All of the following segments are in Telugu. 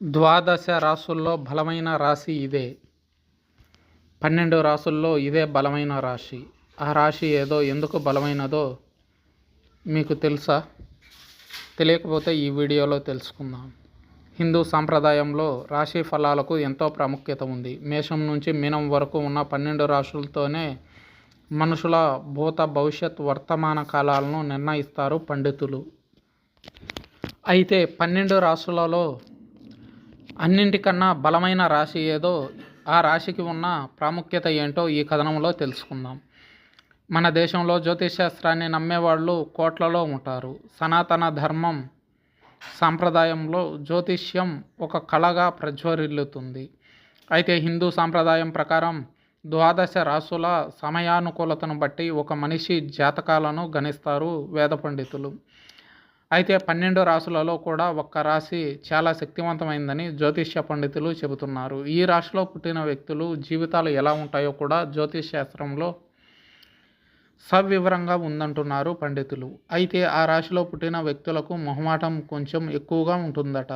ద్వాదశ రాసుల్లో బలమైన రాశి ఇదే. 12 రాసుల్లో ఇదే బలమైన రాశి. ఆ రాశి ఏదో, ఎందుకు బలమైనదో మీకు తెలుసా? తెలియకపోతే ఈ వీడియోలో తెలుసుకుందాం. హిందూ సాంప్రదాయంలో రాశి ఫలాలకు ఎంతో ప్రాముఖ్యత ఉంది. మేషం నుంచి మీనం వరకు ఉన్న 12 రాశులతోనే మనుషుల భూత, భవిష్యత్, వర్తమాన కాలాలను నిర్ణయిస్తారు పండితులు. అయితే 12 రాశులలో అన్నింటికన్నా బలమైన రాశి ఏదో, ఆ రాశికి ఉన్న ప్రాముఖ్యత ఏంటో ఈ కథనంలో తెలుసుకుందాం. మన దేశంలో జ్యోతిషశాస్త్రాన్ని నమ్మేవాళ్ళు కోట్లలో ఉంటారు. సనాతన ధర్మం సాంప్రదాయంలో జ్యోతిష్యం ఒక కళగా ప్రజ్వరిల్లుతుంది. అయితే హిందూ సాంప్రదాయం ప్రకారం ద్వాదశ రాశుల సమయానుకూలతను బట్టి ఒక మనిషి జాతకాలను గణిస్తారు వేద పండితులు. అయితే 12 రాశులలో కూడా ఒక్క రాశి చాలా శక్తివంతమైందని జ్యోతిష్య పండితులు చెబుతున్నారు. ఈ రాశిలో పుట్టిన వ్యక్తులు జీవితాలు ఎలా ఉంటాయో కూడా జ్యోతిష్ శాస్త్రంలో సవివరంగా ఉందంటున్నారు పండితులు. అయితే ఆ రాశిలో పుట్టిన వ్యక్తులకు మొహమాటం కొంచెం ఎక్కువగా ఉంటుందట.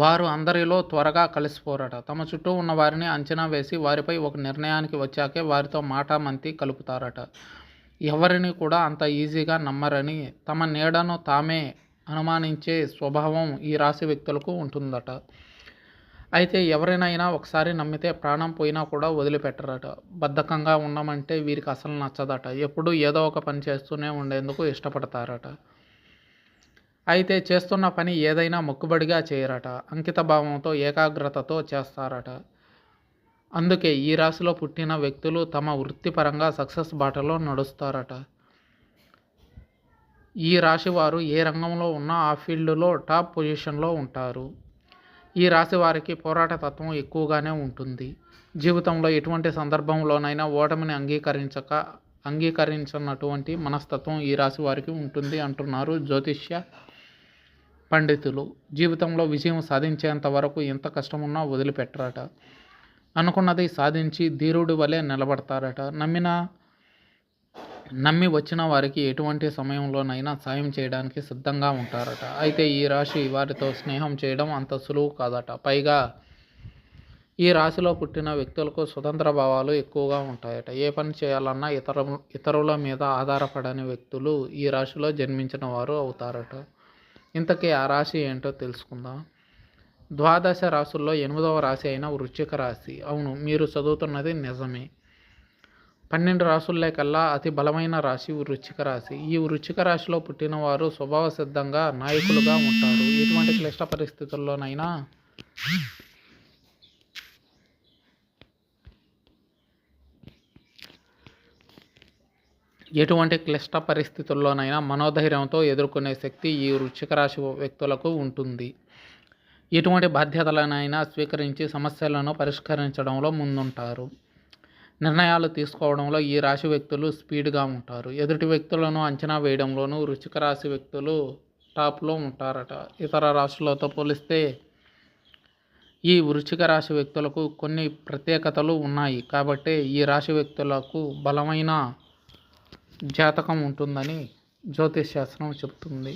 వారు అందరిలో త్వరగా కలిసిపోరట. తమ చుట్టూ ఉన్న వారిని అంచనా వేసి వారిపై ఒక నిర్ణయానికి వచ్చాకే వారితో మాటామంతి కలుపుతారట. ఎవరిని కూడా అంత ఈజీగా నమ్మరని, తమ నీడను తామే అనుమానించే స్వభావం ఈ రాశి వ్యక్తులకు ఉంటుందట. అయితే ఎవరినైనా ఒకసారి నమ్మితే ప్రాణం పోయినా కూడా వదిలిపెట్టరట. బద్ధకంగా ఉండమంటే వీరికి అసలు నచ్చదట. ఎప్పుడూ ఏదో ఒక పని చేస్తూనే ఉండేందుకు ఇష్టపడతారట. అయితే చేస్తున్న పని ఏదైనా మొక్కుబడిగా చేయరట. అంకిత భావంతో, ఏకాగ్రతతో చేస్తారట. అందుకే ఈ రాశిలో పుట్టిన వ్యక్తులు తమ వృత్తిపరంగా సక్సెస్ బాటలో నడుస్తారట. ఈ రాశి వారు ఏ రంగంలో ఉన్నా ఆ ఫీల్డ్లో టాప్ పొజిషన్లో ఉంటారు. ఈ రాశి వారికి పోరాట తత్వం ఎక్కువగానే ఉంటుంది. జీవితంలో ఎటువంటి సందర్భంలోనైనా ఓటమిని అంగీకరించినటువంటి మనస్తత్వం ఈ రాశి వారికి ఉంటుంది అంటున్నారు జ్యోతిష్య పండితులు. జీవితంలో విజయం సాధించేంత వరకు ఎంత కష్టమున్నా వదిలిపెట్టరట. అనుకున్నది సాధించి ధీరుడి వలె నిలబడతారట. నమ్మి వచ్చిన వారికి ఎటువంటి సమయంలోనైనా సాయం చేయడానికి సిద్ధంగా ఉంటారట. అయితే ఈ రాశి వారితో స్నేహం చేయడం అంత సులువు కాదట. పైగా ఈ రాశిలో పుట్టిన వ్యక్తులకు స్వతంత్ర భావాలు ఎక్కువగా ఉంటాయట. ఏ పని చేయాలన్నా ఇతరుల మీద ఆధారపడని వ్యక్తులు ఈ రాశిలో జన్మించిన వారు అవుతారట. ఇంతకీ ఆ రాశి ఏంటో తెలుసుకుందాం. ద్వాదశ రాశుల్లో 8వ రాశి అయిన వృశ్చిక రాశి. అవును, మీరు చదువుతున్నది నిజమే. 12 రాశుల్లో కల్లా అతి బలమైన రాశి వృశ్చిక రాశి. ఈ వృశ్చిక రాశిలో పుట్టిన వారు స్వభావ సిద్ధంగా నాయకులుగా ఉంటారు. ఎటువంటి క్లిష్ట పరిస్థితుల్లోనైనా మనోధైర్యంతో ఎదుర్కొనే శక్తి ఈ వృశ్చిక రాశి వ్యక్తులకు ఉంటుంది. ఎటువంటి బాధ్యతలనైనా స్వీకరించి సమస్యలను పరిష్కరించడంలో ముందుంటారు. నిర్ణయాలు తీసుకోవడంలో ఈ రాశి వ్యక్తులు స్పీడ్గా ఉంటారు. ఎదుటి వ్యక్తులను అంచనా వేయడంలోనూ వృశ్చిక రాశి వ్యక్తులు టాప్లో ఉంటారట. ఇతర రాశులతో పోలిస్తే ఈ వృశ్చిక రాశి వ్యక్తులకు కొన్ని ప్రత్యేకతలు ఉన్నాయి. కాబట్టి ఈ రాశి వ్యక్తులకు బలమైన జాతకం ఉంటుందని జ్యోతిష్ శాస్త్రం చెబుతుంది.